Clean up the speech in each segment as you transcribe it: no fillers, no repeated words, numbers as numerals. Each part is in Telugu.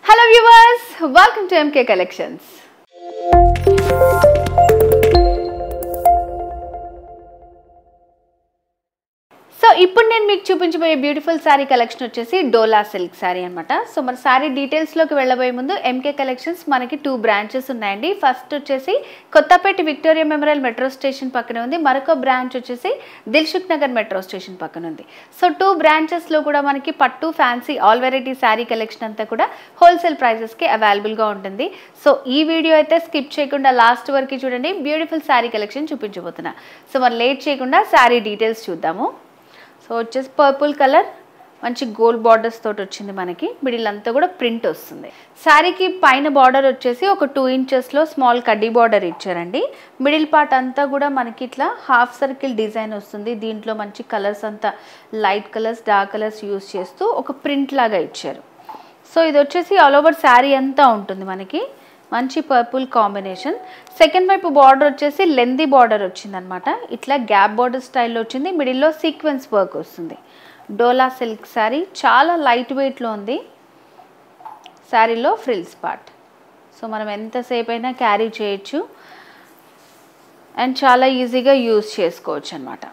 Hello viewers, welcome to MK Collections. So ఇప్పుడు నేను మీకు చూపించబోయే బ్యూటిఫుల్ సారీ కలెక్షన్ వచ్చేసి డోలా సిల్క్ సారీ అన్నమాట. సో మన సారీ డీటెయిల్స్లోకి వెళ్ళబోయే ముందు ఎంకే కలెక్షన్స్ మనకి 2 బ్రాంచెస్ ఉన్నాయండి. ఫస్ట్ వచ్చేసి Kothapet Victoria Memorial metro station పక్కన ఉంది. మరొక బ్రాంచ్ వచ్చేసి దిల్సుఖ్ నగర్ మెట్రో స్టేషన్ పక్కన ఉంది. సో 2 బ్రాంచెస్లో కూడా మనకి పట్టు fancy all variety sorry collection అంతా కూడా హోల్సేల్ ప్రైజెస్కి అవైలబుల్గా ఉంటుంది. సో ఈ వీడియో అయితే స్కిప్ చేయకుండా లాస్ట్ వరకు చూడండి. బ్యూటిఫుల్ సారీ కలెక్షన్ చూపించబోతున్నా. సో మరి లేట్ చేయకుండా సారీ డీటెయిల్స్ చూద్దాము. సో వచ్చేసి పర్పుల్ కలర్ మంచి గోల్డ్ బార్డర్స్ తోటి వచ్చింది. మనకి మిడిల్ అంతా కూడా ప్రింట్ వస్తుంది. శారీకి పైన బార్డర్ వచ్చేసి ఒక 2 ఇంచెస్లో స్మాల్ కడ్డీ బార్డర్ ఇచ్చారండి. మిడిల్ పార్ట్ అంతా కూడా మనకి ఇట్లా హాఫ్ సర్కిల్ డిజైన్ వస్తుంది. దీంట్లో మంచి కలర్స్ అంతా light colours dark colours use చేస్తూ ఒక ప్రింట్ లాగా ఇచ్చారు. సో ఇది వచ్చేసి ఆల్ ఓవర్ శారీ అంతా ఉంటుంది. మనకి మంచి పర్పుల్ కాంబినేషన్. సెకండ్ వైపు బార్డర్ వచ్చేసి లెందీ బార్డర్ వచ్చిందనమాట. ఇట్లా గ్యాప్ బార్డర్ స్టైల్లో వచ్చింది. మిడిల్లో సీక్వెన్స్ వర్క్ వస్తుంది. డోలా సిల్క్ శారీ చాలా లైట్ వెయిట్లో ఉంది. శారీలో ఫ్రిల్స్ పార్ట్. సో మనం ఎంతసేపు అయినా క్యారీ చేయొచ్చు అండ్ చాలా ఈజీగా యూజ్ చేసుకోవచ్చు అనమాట.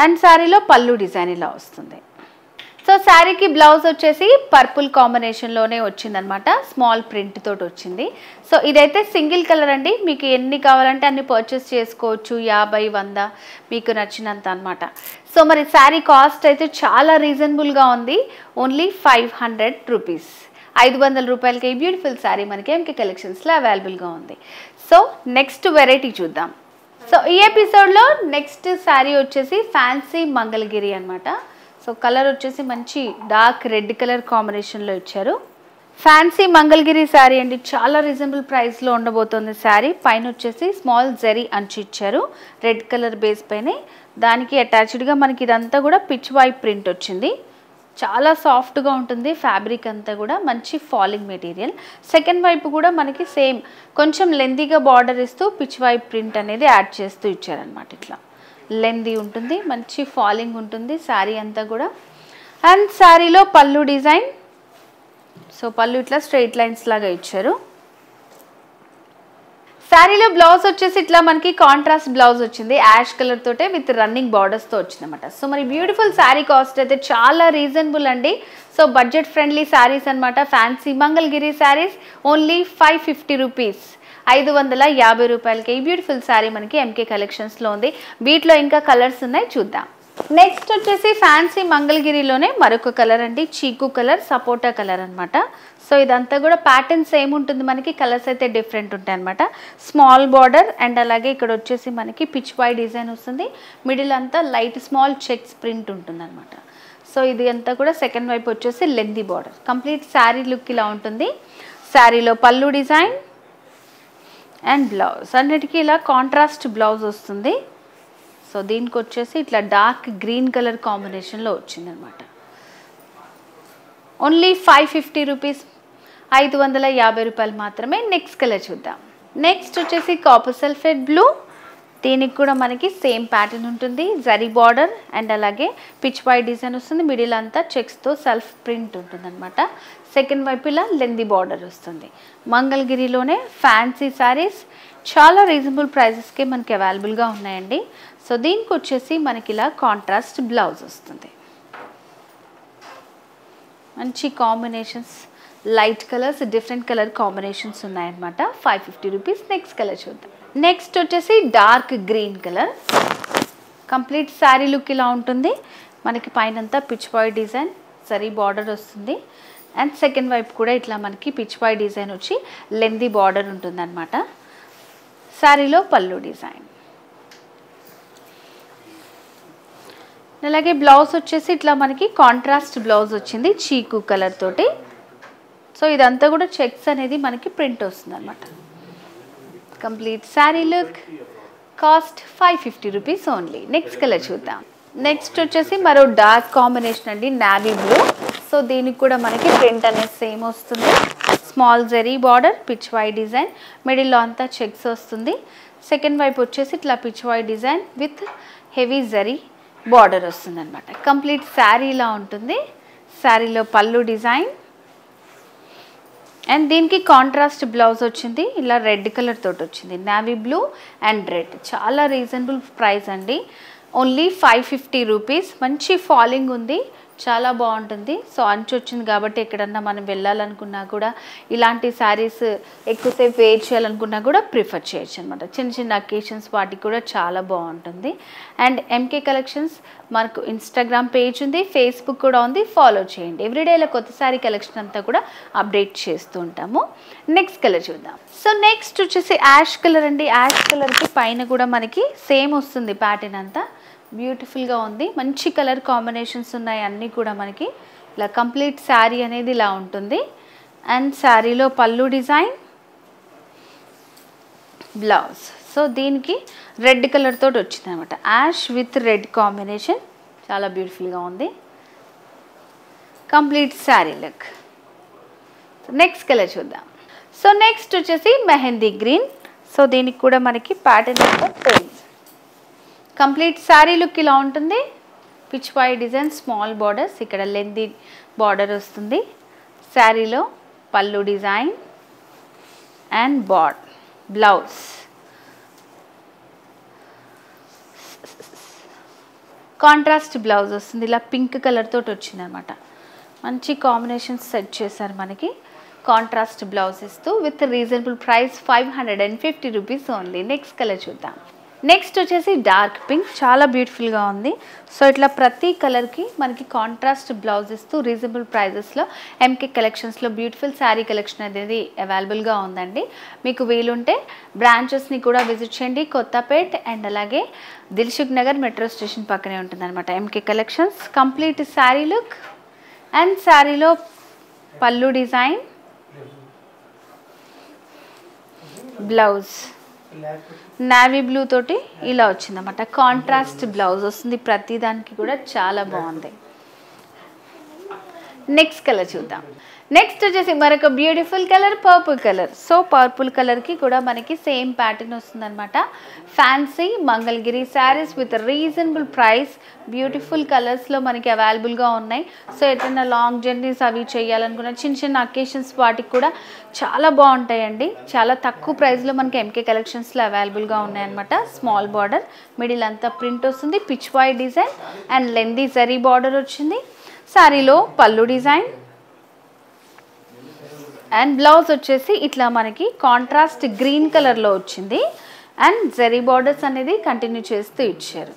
అండ్ శారీలో పళ్ళు డిజైన్ ఇలా వస్తుంది. సో శారీకి బ్లౌజ్ వచ్చేసి పర్పుల్ కాంబినేషన్లోనే వచ్చిందనమాట. స్మాల్ ప్రింట్ తోటి వచ్చింది. సో ఇదైతే సింగిల్ కలర్ అండి. మీకు ఎన్ని కావాలంటే అన్ని పర్చేస్ చేసుకోవచ్చు. 50, 100 మీకు నచ్చినంత అనమాట. సో మరి శారీ కాస్ట్ అయితే చాలా రీజనబుల్గా ఉంది. Only 500 rupees. 500 రూపాయలకి ఈ బ్యూటిఫుల్ శారీ మనకి ఎంకే కలెక్షన్స్లో అవైలబుల్గా ఉంది. సో నెక్స్ట్ వెరైటీ చూద్దాం. సో ఈ ఎపిసోడ్లో నెక్స్ట్ శారీ వచ్చేసి ఫ్యాన్సీ మంగళగిరి అనమాట. సో కలర్ వచ్చేసి మంచి డార్క్ రెడ్ కలర్ కాంబినేషన్లో ఇచ్చారు. ఫ్యాన్సీ మంగళగిరి శారీ అండి. చాలా రీజనబుల్ ప్రైస్లో ఉండబోతుంది శారీ. పైన వచ్చేసి స్మాల్ జరీ అంచు ఇచ్చారు రెడ్ కలర్ బేస్ పైన. దానికి అటాచ్డ్గా మనకి ఇదంతా కూడా పిచ్ వై ప్రింట్ వచ్చింది. చాలా సాఫ్ట్గా ఉంటుంది ఫ్యాబ్రిక్ అంతా కూడా. మంచి ఫాలింగ్ మెటీరియల్. సెకండ్ వైపు కూడా మనకి సేమ్ కొంచెం లెందీగా బార్డర్ ఇస్తూ పిచ్ వై ప్రింట్ అనేది యాడ్ చేస్తూ ఇచ్చారనమాట. ఇట్లా లెందీ ఉంటుంది. మంచి ఫాలింగ్ ఉంటుంది శారీ అంతా కూడా. అండ్ శారీలో పళ్ళు డిజైన్. సో పళ్ళు ఇట్లా స్ట్రైట్ లైన్స్ లాగా ఇచ్చారు. శారీలో బ్లౌజ్ వచ్చేసి ఇట్లా మనకి కాంట్రాస్ట్ బ్లౌజ్ వచ్చింది. యాష్ కలర్ తోటే విత్ రన్నింగ్ బార్డర్స్తో వచ్చింది అనమాట. సో మరి బ్యూటిఫుల్ శారీ కాస్ట్ అయితే చాలా రీజనబుల్ అండి. సో బడ్జెట్ ఫ్రెండ్లీ శారీస్ అనమాట. Fancy Mangalagiri saris only 550 rupees. 550 రూపాయలకి ఈ బ్యూటిఫుల్ శారీ మనకి ఎంకే కలెక్షన్స్లో ఉంది. వీటిలో ఇంకా కలర్స్ ఉన్నాయి, చూద్దాం. నెక్స్ట్ వచ్చేసి ఫ్యాన్సీ మంగళగిరిలోనే మరొక కలర్ అండి. చీకు కలర్, సపోటా కలర్ అనమాట. సో ఇదంతా కూడా ప్యాటర్న్ సేమ్ ఉంటుంది మనకి. కలర్స్ అయితే డిఫరెంట్ ఉంటాయి అనమాట. స్మాల్ బార్డర్ అండ్ అలాగే ఇక్కడ వచ్చేసి మనకి పిచ్ వై డిజైన్ వస్తుంది. మిడిల్ అంతా లైట్ స్మాల్ చెక్స్ ప్రింట్ ఉంటుంది అనమాట. సో ఇది అంతా కూడా సెకండ్ వైపు వచ్చేసి lengthy border. Complete sari look ఇలా ఉంటుంది. శారీలో పళ్ళు డిజైన్ అండ్ బ్లౌజ్ అన్నిటికీ ఇలా కాంట్రాస్ట్ బ్లౌజ్ వస్తుంది. సో దీనికి వచ్చేసి ఇట్లా డార్క్ గ్రీన్ కలర్ కాంబినేషన్లో వచ్చిందనమాట. Only 550 rupees. 550 రూపాయలు మాత్రమే. నెక్స్ట్ కలర్ చూద్దాం. నెక్స్ట్ వచ్చేసి కాపర్ సల్ఫేట్ బ్లూ. దీనికి కూడా మనకి సేమ్ ప్యాటర్న్ ఉంటుంది. జరీ బార్డర్ అండ్ అలాగే పిచ్ వై డిజైన్ వస్తుంది. మిడిల్ అంతా చెక్స్తో సెల్ఫ్ ప్రింట్ ఉంటుంది అనమాట. సెకండ్ వైపు ఇలా లెందీ బార్డర్ వస్తుంది. మంగళగిరిలోనే ఫ్యాన్సీ శారీస్ చాలా రీజనబుల్ ప్రైజెస్కి మనకి అవైలబుల్గా ఉన్నాయండి. సో దీనికి వచ్చేసి మనకి ఇలా కాంట్రాస్ట్ బ్లౌజ్ వస్తుంది. మంచి combinations, light colours, different colour combinations ఉన్నాయన్నమాట. 550 రూపీస్. నెక్స్ట్ కలర్ చూద్దాం. నెక్స్ట్ వచ్చేసి dark green colour. Complete sari look ఇలా ఉంటుంది. మనకి పైనంతా pitch why design sari border వస్తుంది. అండ్ సెకండ్ వైపు కూడా ఇట్లా మనకి పిచ్ వై డిజైన్ వచ్చి లెందీ బార్డర్ ఉంటుందన్నమాట. శారీలో పళ్ళు డిజైన్. అలాగే బ్లౌజ్ వచ్చేసి ఇట్లా మనకి కాంట్రాస్ట్ బ్లౌజ్ వచ్చింది చీకు కలర్ తోటి. సో ఇదంతా కూడా చెక్స్ అనేది మనకి ప్రింట్ వస్తుంది అనమాట. Complete sari look. Cost 550 rupees only. Next colour చూద్దాం. నెక్స్ట్ వచ్చేసి మరో డార్క్ కాంబినేషన్ అండి, నావీ బ్లూ. సో దీనికి కూడా మనకి ప్రింట్ అనేది సేమ్ వస్తుంది. Small zari border, pichwai design, మిడిల్లో అంతా చెక్స్ వస్తుంది. సెకండ్ వైపు వచ్చేసి ఇట్లా pichwai design with heavy zari border వస్తుంది అనమాట. కంప్లీట్ శారీ ఇలా ఉంటుంది. శారీలో పళ్ళు డిజైన్ అండ్ దీనికి కాంట్రాస్ట్ బ్లౌజ్ వచ్చింది, ఇలా రెడ్ కలర్ తోటి వచ్చింది, నావీ బ్లూ అండ్ రెడ్. చాలా రీజనబుల్ ప్రైస్ అండి, ఓన్లీ 550 రూపీస్. మంచి ఫాలింగ్ ఉంది, చాలా బాగుంటుంది. సో అంచు వచ్చింది కాబట్టి ఎక్కడన్నా మనం వెళ్ళాలనుకున్నా కూడా ఇలాంటి శారీస్ ఎక్కువసేపు వేర్ చేయాలనుకున్నా కూడా ప్రిఫర్ చేయొచ్చు అనమాట. చిన్న చిన్న అకేషన్స్ వాటికి కూడా చాలా బాగుంటుంది. అండ్ ఎంకే కలెక్షన్స్ మనకు ఇన్స్టాగ్రామ్ పేజ్ ఉంది, ఫేస్బుక్ కూడా ఉంది, ఫాలో చేయండి. ఎవ్రీడేలో కొత్త శారీ కలెక్షన్ అంతా కూడా అప్డేట్ చేస్తూ ఉంటాము. నెక్స్ట్ కలర్ చూద్దాం. సో నెక్స్ట్ వచ్చేసి యాష్ కలర్ అండి. యాష్ కలర్కి పైన కూడా మనకి సేమ్ వస్తుంది ప్యాటర్న్ అంతా, బ్యూటిఫుల్గా ఉంది. మంచి కలర్ కాంబినేషన్స్ ఉన్నాయి అన్నీ కూడా మనకి. ఇలా కంప్లీట్ శారీ అనేది ఇలా ఉంటుంది. అండ్ శారీలో పళ్ళు డిజైన్, బ్లౌజ్. సో దీనికి రెడ్ కలర్ తోటి వచ్చింది అనమాట, యాష్ విత్ రెడ్ కాంబినేషన్, చాలా బ్యూటిఫుల్గా ఉంది. Complete sari look. Next colour చూద్దాం. సో నెక్స్ట్ వచ్చేసి మెహందీ గ్రీన్. సో దీనికి కూడా మనకి pattern same. Complete sari look ఇలా ఉంటుంది. పిచ్ పై డిజైన్, స్మాల్ బార్డర్స్, ఇక్కడ లెంతీ బార్డర్ వస్తుంది. శారీలో pallu design and blouse. Contrast blouse వస్తుంది, ఇలా పింక్ కలర్ తోటి వచ్చింది అనమాట. మంచి కాంబినేషన్స్ సెట్ చేశారు మనకి. కాంట్రాస్ట్ బ్లౌజ్ ఇస్తూ with reasonable price 550 rupees only. Next colour చూద్దాం. నెక్స్ట్ వచ్చేసి డార్క్ పింక్, చాలా బ్యూటిఫుల్గా ఉంది. సో ఇట్లా ప్రతి కలర్కి మనకి కాంట్రాస్ట్ బ్లౌజ్ ఇస్తూ రీజనబుల్ ప్రైజెస్లో ఎంకే కలెక్షన్స్లో బ్యూటిఫుల్ శారీ కలెక్షన్ అనేది అవైలబుల్గా ఉందండి. మీకు వీలుంటే బ్రాంచెస్ని కూడా విజిట్ చేయండి. కొత్తపేట్ అండ్ అలాగే దిల్సుఖ్ నగర్ మెట్రో స్టేషన్ పక్కనే ఉంటుంది అనమాట MK collections. Complete sari look and శారీలో pallu design, blouse navy blue తోటి ఇలా వచ్చిందన్నమాట. కాంట్రాస్ట్ బ్లౌజ్ వస్తుంది ప్రతి దానికి కూడా, చాలా బాగుంది. నెక్స్ట్ కలర్ చూద్దాం. నెక్స్ట్ వచ్చేసి మరొక beautiful colour purple colour. So purple కలర్కి కూడా మనకి సేమ్ ప్యాటర్న్ వస్తుంది అనమాట. Fancy Mangalagiri saris with reasonable price, beautiful కలర్స్లో మనకి అవైలబుల్గా ఉన్నాయి. సో ఎట్లన్నా లాంగ్ జర్నీస్ అవి చేయాలనుకున్న చిన్న చిన్న అకేషన్స్ వాటికి కూడా చాలా బాగుంటాయండి. చాలా తక్కువ ప్రైస్లో మనకి ఎంకే కలెక్షన్స్లో అవైలబుల్గా ఉన్నాయన్నమాట. స్మాల్ బార్డర్, మిడిల్ అంతా ప్రింట్ వస్తుంది, pichwai design and lengthy zari border వచ్చింది. శారీలో పళ్ళు డిజైన్ అండ్ బ్లౌజ్ వచ్చేసి ఇట్లా మనకి కాంట్రాస్ట్ గ్రీన్ కలర్లో వచ్చింది. అండ్ జరీ బార్డర్స్ అనేది కంటిన్యూ చేస్తూ ఇచ్చారు.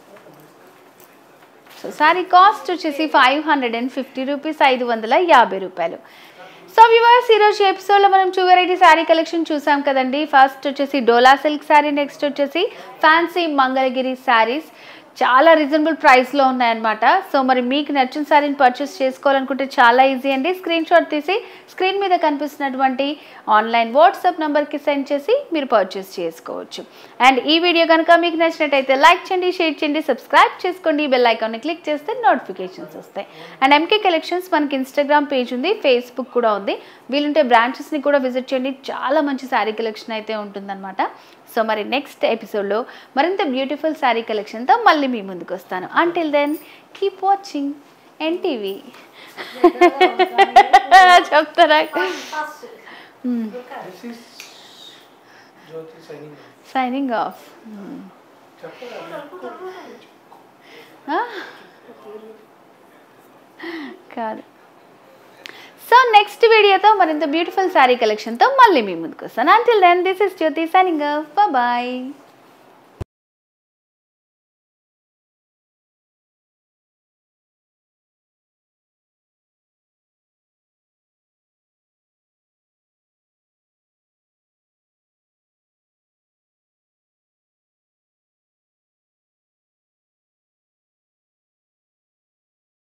సో శారీ కాస్ట్ వచ్చేసి 550 రూపీస్, 550 రూపాయలు. సో వ్యూవర్స్, ఈరోజు ఎపిసోడ్లో మనం 2 వెరైటీ శారీ కలెక్షన్ చూసాం కదండి. ఫస్ట్ వచ్చేసి డోలా సిల్క్ శారీ, నెక్స్ట్ వచ్చేసి ఫ్యాన్సీ మంగళగిరి శారీస్. చాలా రీజనబుల్ ప్రైస్లో ఉన్నాయన్నమాట. సో మరి మీకు నచ్చిన శారీని పర్చేస్ చేసుకోవాలనుకుంటే చాలా ఈజీ అండి. స్క్రీన్ షాట్ తీసి స్క్రీన్ మీద కనిపిస్తున్నటువంటి ఆన్లైన్ వాట్సాప్ నెంబర్కి సెండ్ చేసి మీరు పర్చేస్ చేసుకోవచ్చు. అండ్ ఈ వీడియో కనుక మీకు నచ్చినట్టయితే లైక్ చేయండి, షేర్ చేయండి, సబ్స్క్రైబ్ చేసుకోండి, బెల్ ఐకాన్ని క్లిక్ చేస్తే నోటిఫికేషన్స్ వస్తాయి. అండ్ ఎంకే కలెక్షన్స్ మనకి ఇన్స్టాగ్రామ్ పేజ్ ఉంది, ఫేస్బుక్ కూడా ఉంది. వీలుంటే బ్రాంచెస్ని కూడా విజిట్ చేయండి. చాలా మంచి శారీ కలెక్షన్ అయితే ఉంటుందన్నమాట. సో మరి నెక్స్ట్ ఎపిసోడ్లో మరింత బ్యూటిఫుల్ శారీ కలెక్షన్తో మళ్ళీ మీ ముందుకు వస్తాను. Until then keep watching NTV. చెప్తారా? Signing off. కాదు. సో నెక్స్ట్ వీడియోతో మరింత బ్యూటిఫుల్ శారీ కలెక్షన్తో మళ్ళీ మీ ముందుకు వస్తాను. Until then this is Jyoti signing off. Bye.